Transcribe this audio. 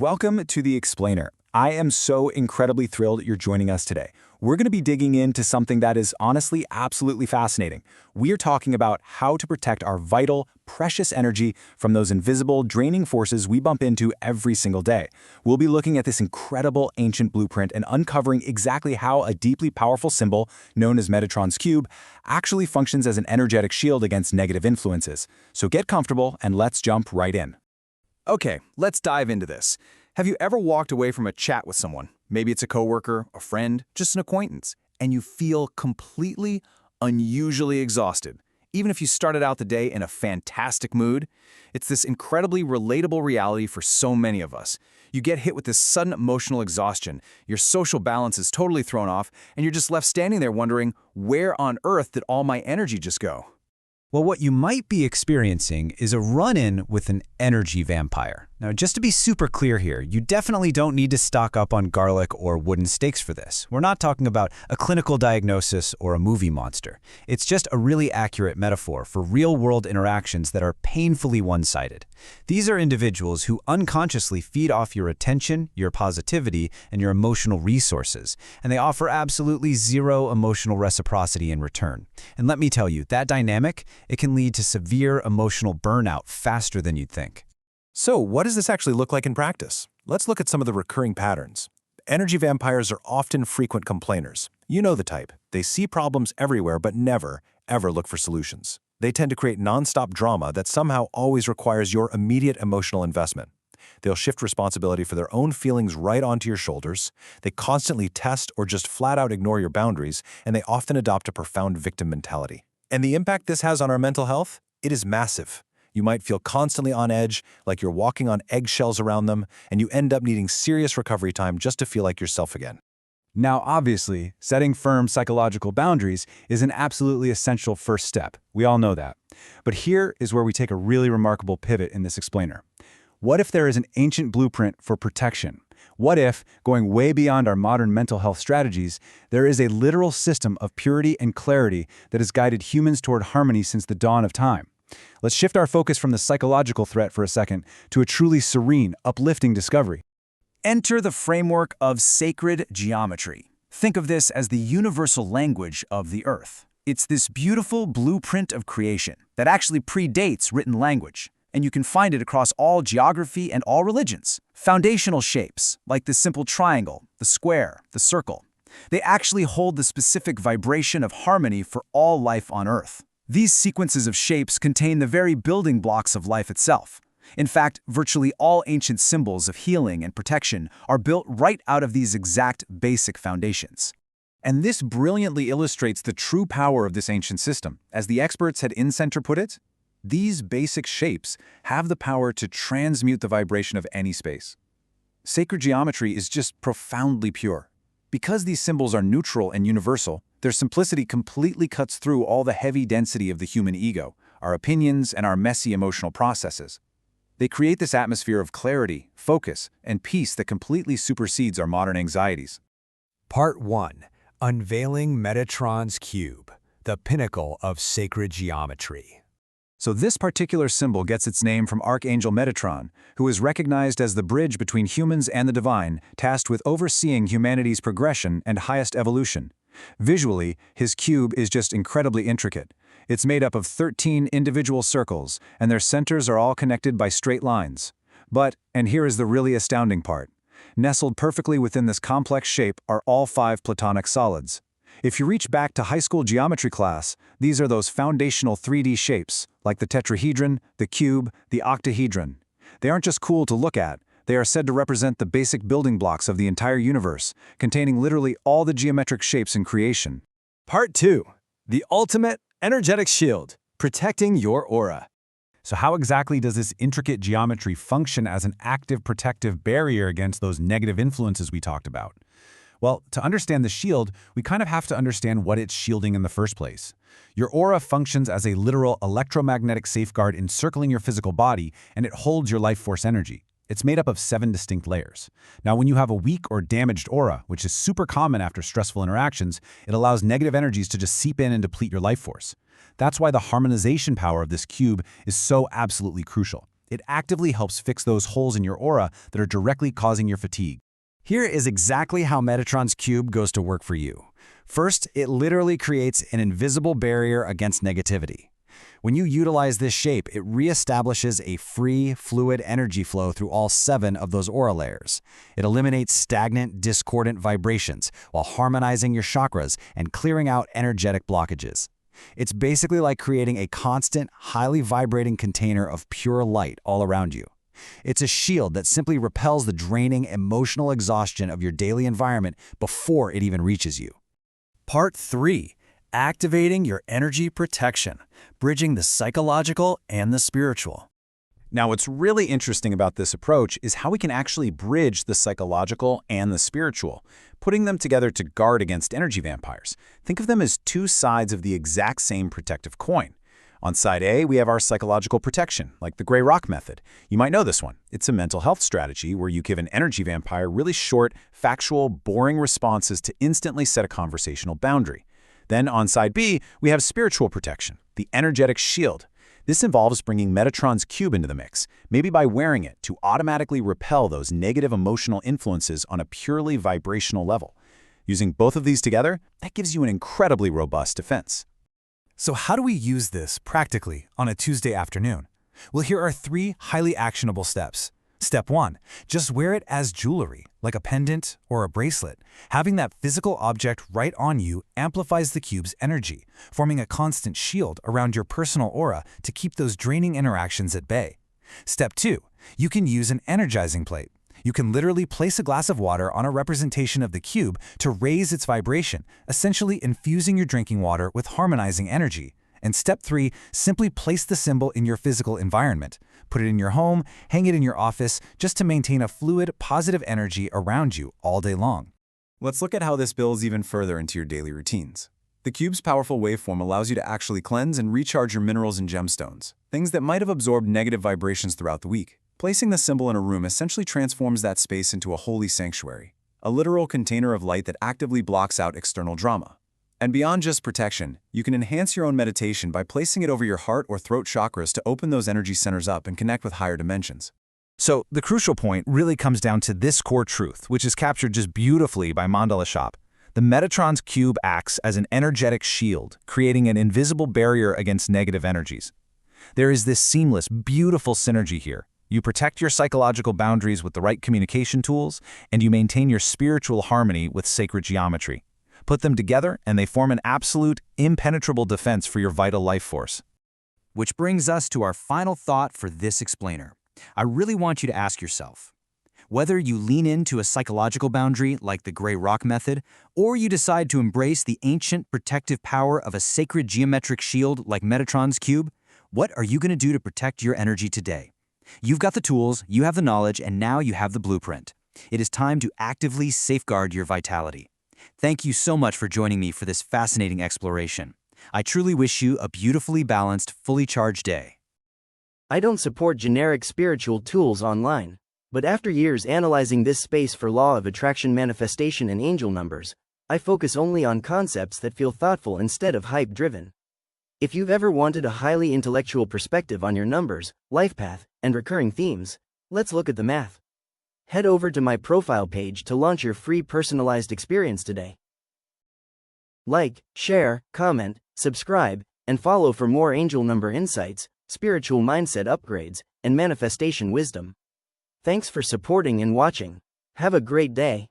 Welcome to The Explainer. I am so incredibly thrilled you're joining us today. We're going to be digging into something that is honestly absolutely fascinating. We are talking about how to protect our vital, precious energy from those invisible, draining forces we bump into every single day. We'll be looking at this incredible ancient blueprint and uncovering exactly how a deeply powerful symbol, known as Metatron's cube, actually functions as an energetic shield against negative influences. So get comfortable and let's jump right in. Okay, let's dive into this. Have you ever walked away from a chat with someone? Maybe it's a coworker, a friend, just an acquaintance, and you feel completely, unusually exhausted. Even if you started out the day in a fantastic mood, it's this incredibly relatable reality for so many of us. You get hit with this sudden emotional exhaustion, your social balance is totally thrown off, and you're just left standing there wondering, where on earth did all my energy just go? Well, what you might be experiencing is a run-in with an energy vampire. Now, just to be super clear here, you definitely don't need to stock up on garlic or wooden stakes for this. We're not talking about a clinical diagnosis or a movie monster. It's just a really accurate metaphor for real-world interactions that are painfully one-sided. These are individuals who unconsciously feed off your attention, your positivity, and your emotional resources, and they offer absolutely zero emotional reciprocity in return. And let me tell you, that dynamic, it can lead to severe emotional burnout faster than you'd think. So, what does this actually look like in practice? Let's look at some of the recurring patterns. Energy vampires are often frequent complainers. You know the type. They see problems everywhere but never, ever look for solutions. They tend to create nonstop drama that somehow always requires your immediate emotional investment. They'll shift responsibility for their own feelings right onto your shoulders. They constantly test or just flat out ignore your boundaries, and they often adopt a profound victim mentality. And the impact this has on our mental health? It is massive. You might feel constantly on edge, like you're walking on eggshells around them, and you end up needing serious recovery time just to feel like yourself again. Now, obviously, setting firm psychological boundaries is an absolutely essential first step. We all know that. But here is where we take a really remarkable pivot in this explainer. What if there is an ancient blueprint for protection? What if, going way beyond our modern mental health strategies, there is a literal system of purity and clarity that has guided humans toward harmony since the dawn of time? Let's shift our focus from the psychological threat for a second to a truly serene, uplifting discovery. Enter the framework of sacred geometry. Think of this as the universal language of the earth. It's this beautiful blueprint of creation that actually predates written language, and you can find it across all geography and all religions. Foundational shapes, like the simple triangle, the square, the circle, they actually hold the specific vibration of harmony for all life on Earth. These sequences of shapes contain the very building blocks of life itself. In fact, virtually all ancient symbols of healing and protection are built right out of these exact basic foundations. And this brilliantly illustrates the true power of this ancient system. As the experts at InCenter put it, these basic shapes have the power to transmute the vibration of any space. Sacred geometry is just profoundly pure. Because these symbols are neutral and universal, their simplicity completely cuts through all the heavy density of the human ego, our opinions, and our messy emotional processes. They create this atmosphere of clarity, focus, and peace that completely supersedes our modern anxieties. Part 1. Unveiling Metatron's Cube, the pinnacle of sacred geometry. So this particular symbol gets its name from Archangel Metatron, who is recognized as the bridge between humans and the divine, tasked with overseeing humanity's progression and highest evolution. Visually, his cube is just incredibly intricate. It's made up of 13 individual circles, and their centers are all connected by straight lines. But, and here is the really astounding part, nestled perfectly within this complex shape are all 5 platonic solids. If you reach back to high school geometry class, these are those foundational 3D shapes, like the tetrahedron, the cube, the octahedron. They aren't just cool to look at, they are said to represent the basic building blocks of the entire universe, containing literally all the geometric shapes in creation. Part 2. The ultimate energetic shield, protecting your aura. So how exactly does this intricate geometry function as an active protective barrier against those negative influences we talked about? Well, to understand the shield, we kind of have to understand what it's shielding in the first place. Your aura functions as a literal electromagnetic safeguard encircling your physical body, and it holds your life force energy. It's made up of 7 distinct layers. Now, when you have a weak or damaged aura, which is super common after stressful interactions, it allows negative energies to just seep in and deplete your life force. That's why the harmonization power of this cube is so absolutely crucial. It actively helps fix those holes in your aura that are directly causing your fatigue. Here is exactly how Metatron's cube goes to work for you. First, it literally creates an invisible barrier against negativity. When you utilize this shape, it reestablishes a free, fluid energy flow through all 7 of those aura layers. It eliminates stagnant, discordant vibrations while harmonizing your chakras and clearing out energetic blockages. It's basically like creating a constant, highly vibrating container of pure light all around you. It's a shield that simply repels the draining emotional exhaustion of your daily environment before it even reaches you. Part 3. Activating your energy protection, bridging the psychological and the spiritual. Now, what's really interesting about this approach is how we can actually bridge the psychological and the spiritual, putting them together to guard against energy vampires. Think of them as 2 sides of the exact same protective coin. On side A, we have our psychological protection, like the gray rock method. You might know this one. It's a mental health strategy where you give an energy vampire really short, factual, boring responses to instantly set a conversational boundary. Then on side B, we have spiritual protection, the energetic shield. This involves bringing Metatron's cube into the mix, maybe by wearing it to automatically repel those negative emotional influences on a purely vibrational level. Using both of these together, that gives you an incredibly robust defense. So how do we use this practically on a Tuesday afternoon? Well, here are 3 highly actionable steps. Step 1. Just wear it as jewelry, like a pendant or a bracelet. Having that physical object right on you amplifies the cube's energy, forming a constant shield around your personal aura to keep those draining interactions at bay. Step 2. You can use an energizing plate. You can literally place a glass of water on a representation of the cube to raise its vibration, essentially infusing your drinking water with harmonizing energy. And step 3, simply place the symbol in your physical environment. Put it in your home, hang it in your office, just to maintain a fluid, positive energy around you all day long. Let's look at how this builds even further into your daily routines. The cube's powerful waveform allows you to actually cleanse and recharge your minerals and gemstones, things that might have absorbed negative vibrations throughout the week. Placing the symbol in a room essentially transforms that space into a holy sanctuary, a literal container of light that actively blocks out external drama. And beyond just protection, you can enhance your own meditation by placing it over your heart or throat chakras to open those energy centers up and connect with higher dimensions. So the crucial point really comes down to this core truth, which is captured just beautifully by Mandala Shop. The Metatron's cube acts as an energetic shield, creating an invisible barrier against negative energies. There is this seamless, beautiful synergy here. You protect your psychological boundaries with the right communication tools, and you maintain your spiritual harmony with sacred geometry. Put them together, and they form an absolute, impenetrable defense for your vital life force. Which brings us to our final thought for this explainer. I really want you to ask yourself, whether you lean into a psychological boundary like the gray rock method, or you decide to embrace the ancient protective power of a sacred geometric shield like Metatron's cube, what are you going to do to protect your energy today? You've got the tools, you have the knowledge, and now you have the blueprint. It is time to actively safeguard your vitality. Thank you so much for joining me for this fascinating exploration. I truly wish you a beautifully balanced, fully charged day. I don't support generic spiritual tools online, but after years analyzing this space for law of attraction manifestation and angel numbers, I focus only on concepts that feel thoughtful instead of hype-driven. If you've ever wanted a highly intellectual perspective on your numbers, life path, and recurring themes, let's look at the math. Head over to my profile page to launch your free personalized experience today. Like, share, comment, subscribe, and follow for more angel number insights, spiritual mindset upgrades, and manifestation wisdom. Thanks for supporting and watching. Have a great day.